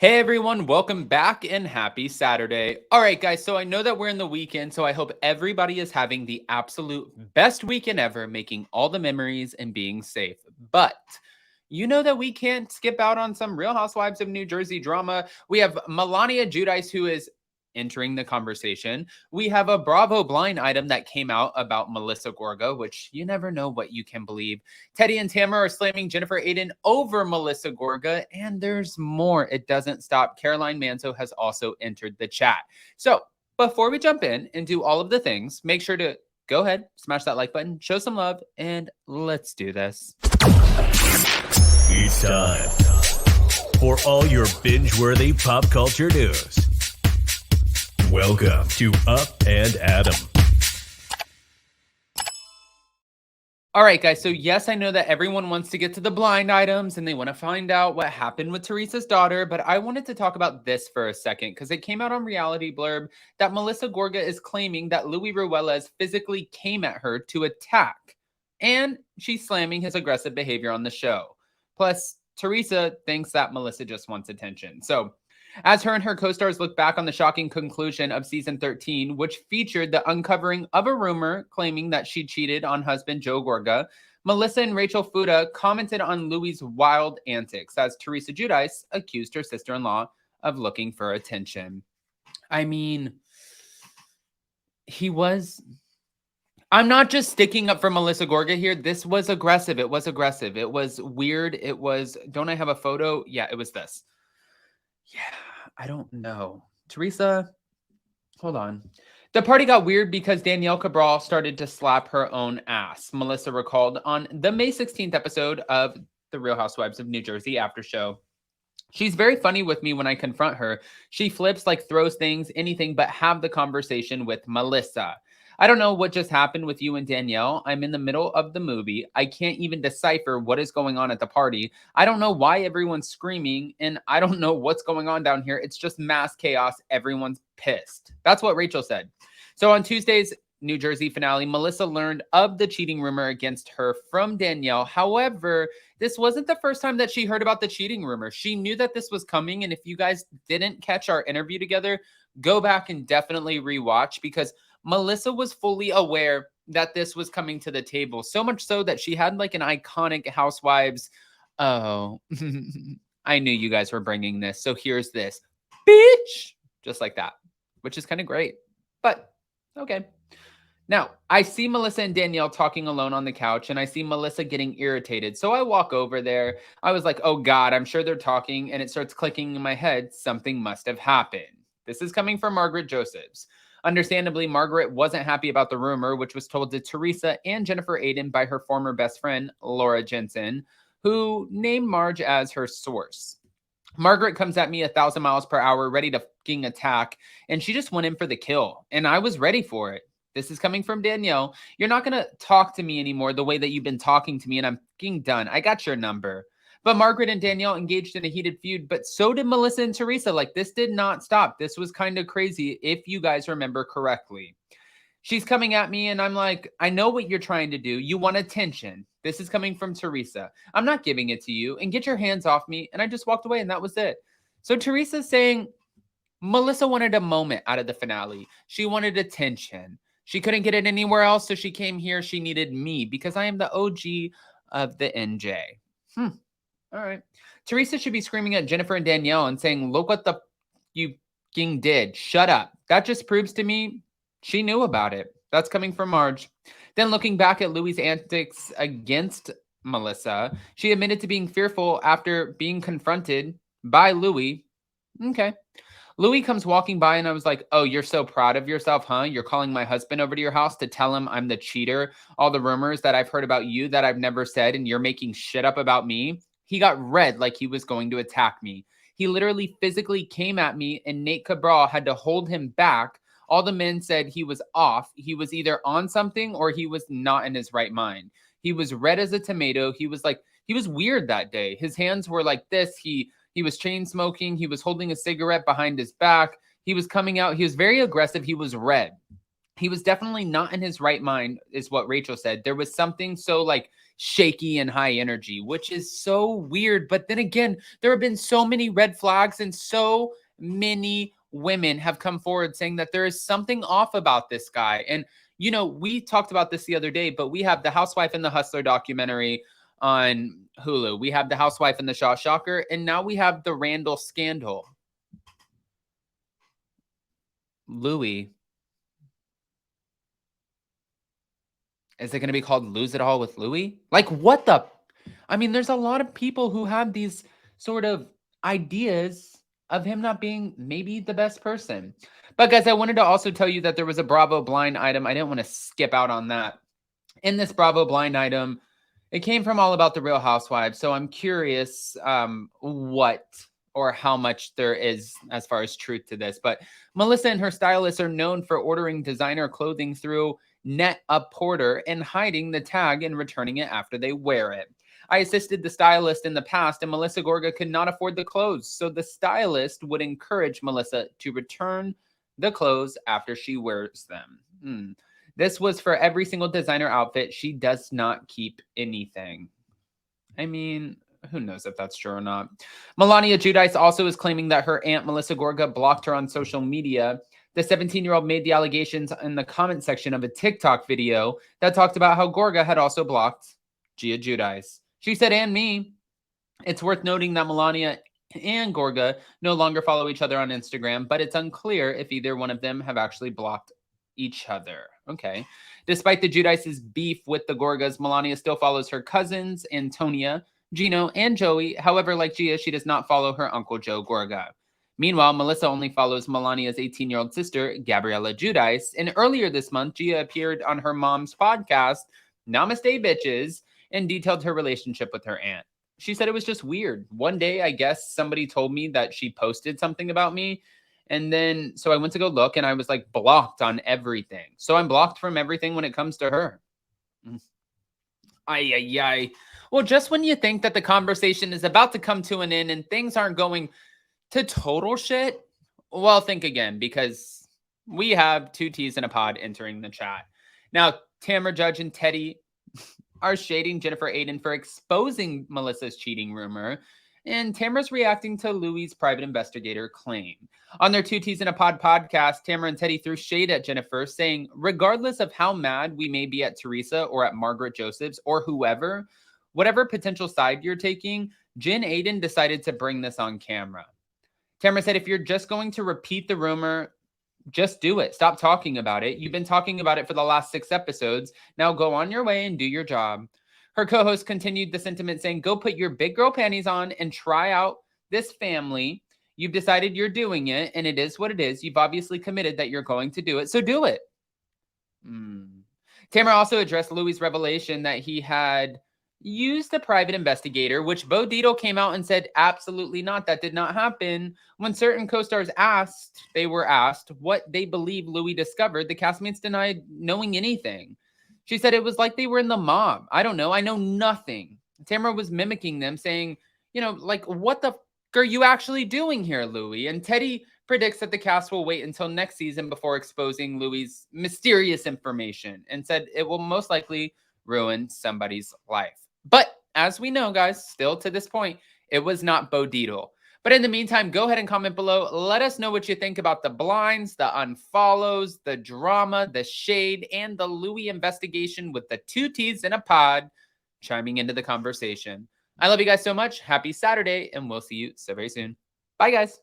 Hey everyone, welcome back and happy Saturday. All right, guys, so I know that we're in the weekend, so I hope everybody is having the absolute best weekend ever, making all the memories and being safe. But you know that we can't skip out on some Real Housewives of New Jersey drama. We have Melania Giudice, who is entering the conversation. We have a Bravo blind item that came out about Melissa Gorga, which you never know what you can believe. Teddy and Tamra are slamming Jennifer Aydin over Melissa Gorga, and there's more. It doesn't stop. Caroline Manzo has also entered the chat. So before we jump in and do all of the things, make sure to go ahead, smash that like button, show some love, and let's do this. It's time for all your binge-worthy pop culture news. Welcome to Up and Adam. All right, guys. So yes, I know that everyone wants to get to the blind items and they want to find out what happened with Teresa's daughter, but I wanted to talk about this for a second because it came out on Reality Blurb that Melissa Gorga is claiming that Luis Ruelas physically came at her to attack, and she's slamming his aggressive behavior on the show. Plus, Teresa thinks that Melissa just wants attention. So as her and her co-stars look back on the shocking conclusion of season 13, which featured the uncovering of a rumor claiming that she cheated on husband Joe Gorga, Melissa and Rachel Fuda commented on Louis' wild antics as Teresa Giudice accused her sister-in-law of looking for attention. I mean, I'm not just sticking up for Melissa Gorga here. This was aggressive. It was aggressive. It was weird. It was, don't I have a photo? Yeah, it was this. Yeah, I don't know. Teresa, hold on. The party got weird because Danielle Cabral started to slap her own ass, Melissa recalled on the May 16th episode of The Real Housewives of New Jersey after show. She's very funny with me when I confront her. She flips, like throws things, anything but have the conversation with Melissa. I don't know what just happened with you and Danielle. I'm in the middle of the movie. I can't even decipher what is going on at the party. I don't know why everyone's screaming, and I don't know what's going on down here. It's just mass chaos. Everyone's pissed. That's what Rachel said. So on Tuesday's New Jersey finale, Melissa learned of the cheating rumor against her from Danielle. However, this wasn't the first time that she heard about the cheating rumor. She knew that this was coming, and if you guys didn't catch our interview together, go back and definitely rewatch because Melissa was fully aware that this was coming to the table, so much so that she had like an iconic Housewives. Oh, I knew you guys were bringing this. So here's this, bitch, just like that, which is kind of great. But okay. Now, I see Melissa and Danielle talking alone on the couch, and I see Melissa getting irritated. So I walk over there. I was like, oh God, I'm sure they're talking, and it starts clicking in my head. Something must have happened. This is coming from Margaret Josephs. Understandably, Margaret wasn't happy about the rumor, which was told to Teresa and Jennifer Aydin by her former best friend, Laura Jensen, who named Marge as her source. Margaret comes at me 1,000 miles per hour, ready to fucking attack, and she just went in for the kill, and I was ready for it. This is coming from Danielle. You're not going to talk to me anymore the way that you've been talking to me, and I'm fucking done. I got your number. But Margaret and Danielle engaged in a heated feud, but so did Melissa and Teresa. Like, this did not stop. This was kind of crazy, if you guys remember correctly. She's coming at me, and I'm like, I know what you're trying to do. You want attention. This is coming from Teresa. I'm not giving it to you, and get your hands off me. And I just walked away, and that was it. So Teresa's saying Melissa wanted a moment out of the finale. She wanted attention. She couldn't get it anywhere else, so she came here. She needed me because I am the OG of the NJ. All right. Teresa should be screaming at Jennifer and Danielle and saying, look what the you fucking did. Shut up. That just proves to me she knew about it. That's coming from Marge. Then looking back at Louis' antics against Melissa, she admitted to being fearful after being confronted by Louis. Okay. Louis comes walking by and I was like, oh, you're so proud of yourself, huh? You're calling my husband over to your house to tell him I'm the cheater. All the rumors that I've heard about you that I've never said, and you're making shit up about me. He got red like he was going to attack me. He literally physically came at me, and Nate Cabral had to hold him back. All the men said he was off. He was either on something or he was not in his right mind. He was red as a tomato. He was weird that day. His hands were like this. He was chain smoking. He was holding a cigarette behind his back. He was coming out. He was very aggressive. He was red. he was definitely not in his right mind, is what Rachel said. There was something so like shaky and high energy, which is so weird. But then again, there have been so many red flags, and so many women have come forward saying that there is something off about this guy. And, you know, we talked about this the other day, but we have the Housewife and the Hustler documentary on Hulu. We have the Housewife and the Shaw Shocker, and now we have the Randall scandal. Louis. Is it going to be called Lose It All with Louis? Like, what the? I mean, there's a lot of people who have these sort of ideas of him not being maybe the best person. But guys, I wanted to also tell you that there was a Bravo blind item. I didn't want to skip out on that. In this Bravo blind item, it came from All About the Real Housewives. So I'm curious what or how much there is as far as truth to this. But Melissa and her stylists are known for ordering designer clothing through Net-a-Porter and hiding the tag and returning it after they wear it. I assisted the stylist in the past, and Melissa Gorga could not afford the clothes, so the stylist would encourage Melissa to return the clothes after she wears them. This was for every single designer outfit. She does not keep anything. I mean, who knows if that's true or not. Melania Giudice also is claiming that her aunt Melissa Gorga blocked her on social media. The 17-year-old made the allegations in the comment section of a TikTok video that talked about how Gorga had also blocked Gia Giudice. She said, and me. It's worth noting that Melania and Gorga no longer follow each other on Instagram, but it's unclear if either one of them have actually blocked each other. Okay. Despite the Giudice's beef with the Gorgas, Melania still follows her cousins, Antonia, Gino, and Joey. However, like Gia, she does not follow her uncle Joe Gorga. Meanwhile, Melissa only follows Melania's 18-year-old sister, Gabriella Giudice. And earlier this month, Gia appeared on her mom's podcast, Namaste Bitches, and detailed her relationship with her aunt. She said it was just weird. One day, I guess somebody told me that she posted something about me. And then, so I went to go look, and I was like blocked on everything. So I'm blocked from everything when it comes to her. Ay, ay, ay. Well, just when you think that the conversation is about to come to an end and things aren't going to total shit, well, think again, because we have two T's in a pod entering the chat. Now, Tamra Judge and Teddy are shading Jennifer Aydin for exposing Melissa's cheating rumor, and Tamra's reacting to Louis' private investigator claim. On their Two T's in a Pod podcast, Tamra and Teddy threw shade at Jennifer, saying, regardless of how mad we may be at Teresa or at Margaret Josephs or whoever, whatever potential side you're taking, Jen Aydin decided to bring this on camera. Tamra said, if you're just going to repeat the rumor, just do it. Stop talking about it. You've been talking about it for the last 6 episodes. Now go on your way and do your job. Her co-host continued the sentiment saying, go put your big girl panties on and try out this family. You've decided you're doing it, and it is what it is. You've obviously committed that you're going to do it, so do it. Tamra also addressed Louis' revelation that he had used a private investigator, which Bo Dietl came out and said, absolutely not. That did not happen. When certain co-stars were asked what they believe Louis discovered, the castmates denied knowing anything. She said it was like they were in the mob. I don't know. I know nothing. Tamra was mimicking them, saying, you know, like, what the f are you actually doing here, Louis? And Teddy predicts that the cast will wait until next season before exposing Louis' mysterious information, and said it will most likely ruin somebody's life. But as we know, guys, still to this point, it was not Bo Dietl. But in the meantime, go ahead and comment below. Let us know what you think about the blinds, the unfollows, the drama, the shade, and the Louis investigation with the two T's in a pod chiming into the conversation. I love you guys so much. Happy Saturday, and we'll see you so very soon. Bye, guys.